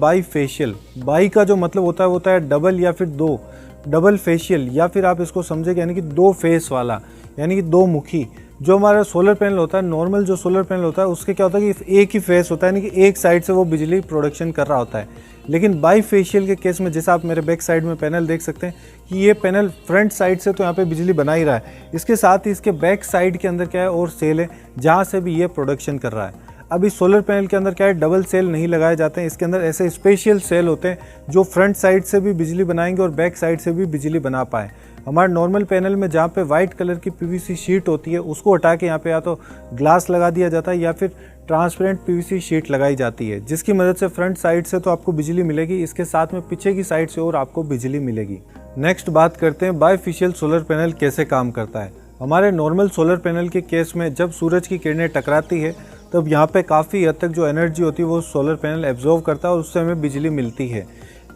By facial. By का जो मतलब होता है डबल या फिर दो, डबल फेशियल, या फिर आप इसको समझे यानी कि दो फेस वाला, यानी कि दो मुखी। जो हमारा सोलर पैनल होता है, नॉर्मल जो सोलर पैनल होता है उसके क्या होता है कि एक ही फेस होता है, यानी कि एक साइड से वो बिजली प्रोडक्शन कर रहा होता है। लेकिन बाई फेशियल के केस में जैसा आप मेरे बैक साइड में पैनल देख सकते हैं कि ये पैनल फ्रंट साइड से तो यहाँ पे बिजली बना ही रहा है, इसके साथ ही इसके बैक साइड के अंदर क्या है और सेल है जहाँ से भी ये प्रोडक्शन कर रहा है। अब इस सोलर पैनल के अंदर क्या है, डबल सेल नहीं लगाए जाते हैं, इसके अंदर ऐसे स्पेशल सेल होते हैं जो फ्रंट साइड से भी बिजली बनाएंगे और बैक साइड से भी बिजली बना पाए। हमारे नॉर्मल पैनल में जहाँ पे वाइट कलर की पीवीसी शीट होती है उसको हटा के यहाँ पे या तो ग्लास लगा दिया जाता है या फिर ट्रांसपेरेंट पीवीसी शीट लगाई जाती है, जिसकी मदद से फ्रंट साइड से तो आपको बिजली मिलेगी, इसके साथ में पीछे की साइड से और आपको बिजली मिलेगी। नेक्स्ट बात करते हैं बाईफेशियल सोलर पैनल कैसे काम करता है। हमारे नॉर्मल सोलर पैनल के केस में जब सूरज की किरणें टकराती है तब यहाँ पे काफ़ी हद तक जो एनर्जी होती है वो सोलर पैनल एब्जॉर्व करता है और उससे हमें बिजली मिलती है।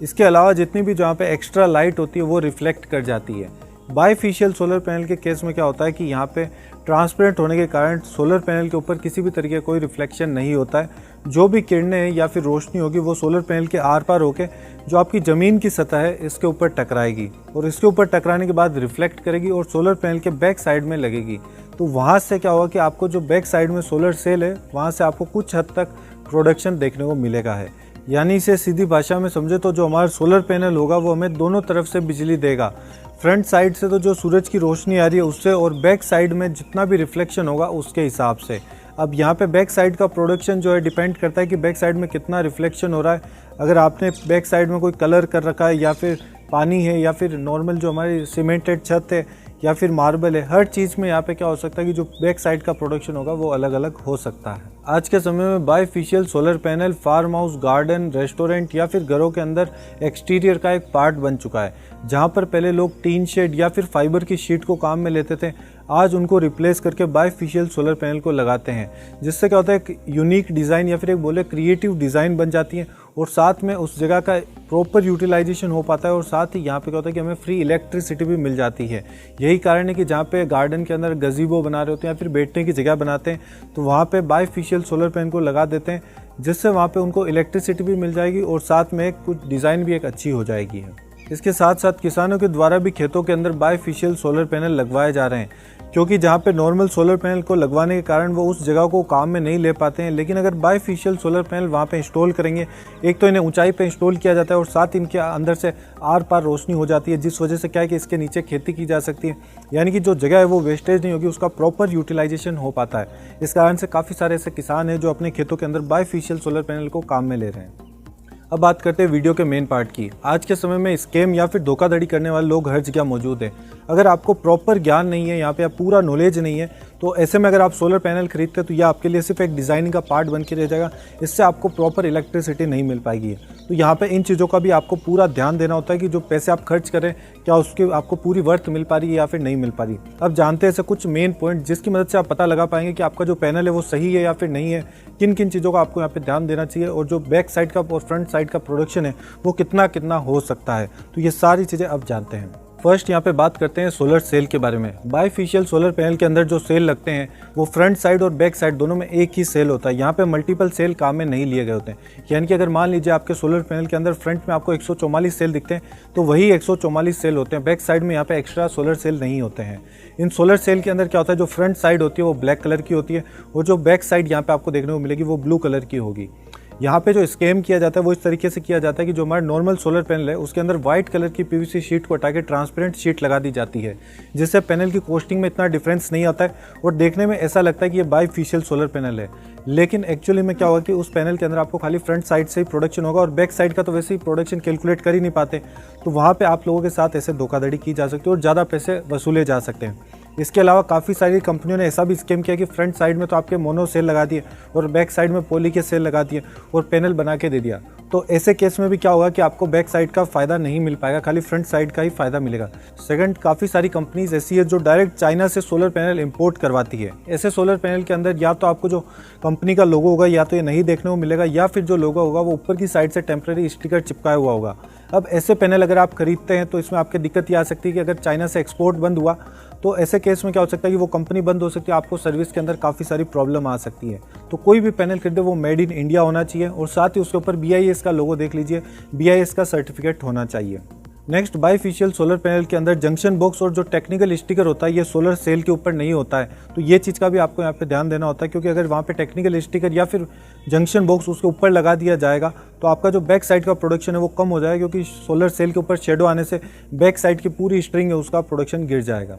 इसके अलावा जितनी भी जहाँ पे एक्स्ट्रा लाइट होती है वो रिफ्लेक्ट कर जाती है। बाईफेशियल सोलर पैनल के केस में क्या होता है कि यहाँ पे ट्रांसपेरेंट होने के कारण सोलर पैनल के ऊपर किसी भी तरीके का कोई रिफ्लेक्शन नहीं होता है। जो भी किरणें या फिर रोशनी होगी वो सोलर पैनल के आर पार होके जो आपकी ज़मीन की सतह है इसके ऊपर टकराएगी और इसके ऊपर टकराने के बाद रिफ्लेक्ट करेगी और सोलर पैनल के बैक साइड में लगेगी। तो वहाँ से क्या होगा कि आपको जो बैक साइड में सोलर सेल है वहाँ से आपको कुछ हद तक प्रोडक्शन देखने को मिलेगा है। यानी इसे सीधी भाषा में समझे तो जो हमारा सोलर पैनल होगा वो हमें दोनों तरफ से बिजली देगा। फ्रंट साइड से तो जो सूरज की रोशनी आ रही है उससे, और बैक साइड में जितना भी रिफ्लेक्शन होगा उसके हिसाब से। अब यहाँ पे बैक साइड का प्रोडक्शन जो है डिपेंड करता है कि बैक साइड में कितना रिफ्लेक्शन हो रहा है। अगर आपने बैक साइड में कोई कलर कर रखा है या फिर पानी है या फिर नॉर्मल जो हमारी सीमेंटेड छत है या फिर मार्बल है, हर चीज़ में यहाँ पे क्या हो सकता है कि जो बैक साइड का प्रोडक्शन होगा वो अलग अलग हो सकता है। आज के समय में bifacial solar panel farm house, garden, restaurant या फिर घरों के अंदर एक्सटीरियर का एक पार्ट बन चुका है। जहाँ पर पहले लोग टीन शेड या फिर फाइबर की शीट को काम में लेते थे, आज उनको रिप्लेस करके बाईफेशियल सोलर पैनल को लगाते हैं, जिससे क्या होता है एक यूनिक डिज़ाइन या फिर एक बोले क्रिएटिव डिज़ाइन बन जाती है और साथ में उस जगह का प्रॉपर यूटिलाइजेशन हो पाता है और साथ ही यहाँ पे क्या होता है कि हमें फ्री इलेक्ट्रिसिटी भी मिल जाती है। यही कारण है कि जहाँ पे गार्डन के अंदर गज़ीबो बना रहे होते हैं या फिर बैठने की जगह बनाते हैं तो वहाँ पे बाईफेशियल सोलर पैनल को लगा देते हैं, जिससे वहाँ पे उनको इलेक्ट्रिसिटी भी मिल जाएगी और साथ में कुछ डिज़ाइन भी एक अच्छी हो जाएगी है। इसके साथ साथ किसानों के द्वारा भी खेतों के अंदर बाईफेशियल सोलर पैनल लगवाए जा रहे हैं, क्योंकि जहाँ पे नॉर्मल सोलर पैनल को लगवाने के कारण वो उस जगह को काम में नहीं ले पाते हैं। लेकिन अगर बाईफेशियल सोलर पैनल वहाँ पे इंस्टॉल करेंगे, एक तो इन्हें ऊंचाई पे इंस्टॉल किया जाता है और साथ इनके अंदर से आर पार रोशनी हो जाती है, जिस वजह से क्या है कि इसके नीचे खेती की जा सकती है, यानी कि जो जगह है वो वेस्टेज नहीं होगी, उसका प्रॉपर यूटिलाइजेशन हो पाता है। इस कारण से काफ़ी सारे ऐसे किसान हैं जो अपने खेतों के अंदर बाईफेशियल सोलर पैनल को काम में ले रहे हैं। अब बात करते हैं वीडियो के मेन पार्ट की। आज के समय में स्कैम या फिर धोखाधड़ी करने वाले लोग हर जगह मौजूद हैं। अगर आपको प्रॉपर ज्ञान नहीं है, यहाँ पे आप पूरा नॉलेज नहीं है, तो ऐसे में अगर आप सोलर पैनल खरीदते हैं तो यह आपके लिए सिर्फ एक डिज़ाइनिंग का पार्ट बन के रह जाएगा, इससे आपको प्रॉपर इलेक्ट्रिसिटी नहीं मिल पाएगी। तो यहाँ पे इन चीज़ों का भी आपको पूरा ध्यान देना होता है कि जो पैसे आप खर्च करें क्या उसकी आपको पूरी वर्थ मिल पा रही है या फिर नहीं मिल पा रही। अब जानते हैं ऐसे कुछ मेन पॉइंट जिसकी मदद से आप पता लगा पाएंगे कि आपका जो पैनल है वो सही है या फिर नहीं है, किन किन चीज़ों का आपको यहाँ पे ध्यान देना चाहिए और जो बैक साइड का और फ्रंट साइड का प्रोडक्शन है वो कितना कितना हो सकता है। तो ये सारी चीज़ें अब जानते हैं। फर्स्ट यहाँ पे बात करते हैं सोलर सेल के बारे में। बाईफेशियल सोलर पैनल के अंदर जो सेल लगते हैं वो फ्रंट साइड और बैक साइड दोनों में एक ही सेल होता है। यहाँ पे मल्टीपल सेल काम में नहीं लिए गए होते हैं। यानी कि अगर मान लीजिए आपके सोलर पैनल के अंदर फ्रंट में आपको 144 सेल दिखते हैं तो वही 144 सेल होते हैं, बैक साइड में यहाँ पे एक्स्ट्रा सोलर सेल नहीं होते हैं। इन सोलर सेल के अंदर क्या होता है, जो फ्रंट साइड होती है वो ब्लैक कलर की होती है और जो बैक साइड यहाँ पे आपको देखने को मिलेगी वो ब्लू कलर की होगी। यहाँ पे जो स्कैम किया जाता है वो इस तरीके से किया जाता है कि जो हमारा नॉर्मल सोलर पैनल है उसके अंदर व्हाइट कलर की पीवीसी शीट को हटा के ट्रांसपेरेंट शीट लगा दी जाती है, जिससे पैनल की कॉस्टिंग में इतना डिफरेंस नहीं आता है और देखने में ऐसा लगता है कि ये बाईफेशियल सोलर पैनल है। लेकिन एक्चुअली में क्या होगा कि उस पैनल के अंदर आपको खाली फ्रंट साइड से ही प्रोडक्शन होगा और बैक साइड का तो वैसे ही प्रोडक्शन कैलकुलेट कर ही नहीं पाते। तो वहाँ पर आप लोगों के साथ ऐसे धोखाधड़ी की जा सकती है और ज़्यादा पैसे वसूले जा सकते हैं। इसके अलावा काफ़ी सारी कंपनियों ने ऐसा भी स्कीम किया कि फ्रंट साइड में तो आपके मोनो सेल लगा दिए और बैक साइड में पॉली के सेल लगा दिए और पैनल बना के दे दिया। तो ऐसे केस में भी क्या होगा कि आपको बैक साइड का फ़ायदा नहीं मिल पाएगा, खाली फ्रंट साइड का ही फ़ायदा मिलेगा। सेकंड, काफ़ी सारी कंपनीज ऐसी है जो डायरेक्ट चाइना से सोलर पैनल इंपोर्ट करवाती है। ऐसे सोलर पैनल के अंदर या तो आपको जो कंपनी का लोगो होगा या तो ये नहीं देखने को मिलेगा, या फिर जो लोगो होगा वो ऊपर की साइड से टेम्प्रेरी स्टिकर चिपकाया हुआ होगा। अब ऐसे पैनल अगर आप खरीदते हैं तो इसमें आपकी दिक्कत ये आ सकती है कि अगर चाइना से एक्सपोर्ट बंद हुआ तो ऐसे केस में क्या हो सकता है कि वो कंपनी बंद हो सकती है, आपको सर्विस के अंदर काफ़ी सारी प्रॉब्लम आ सकती है। तो कोई भी पैनल खरीदे वो मेड इन इंडिया होना चाहिए और साथ ही उसके ऊपर BIS BIS का लोगो देख लीजिए, BIS का सर्टिफिकेट होना चाहिए। नेक्स्ट, बाईफेशियल सोलर पैनल के अंदर जंक्शन बॉक्स और जो टेक्निकल स्टिकर होता है ये सोलर सेल के ऊपर नहीं होता है, तो ये चीज़ का भी आपको यहाँ पे ध्यान देना होता है, क्योंकि अगर वहाँ पे टेक्निकल स्टिकर या फिर जंक्शन बॉक्स उसके ऊपर लगा दिया जाएगा तो आपका जो बैक साइड का प्रोडक्शन है वो कम हो जाएगा, क्योंकि सोलर सेल के ऊपर शेडो आने से बैक साइड की पूरी स्ट्रिंग है उसका प्रोडक्शन गिर जाएगा।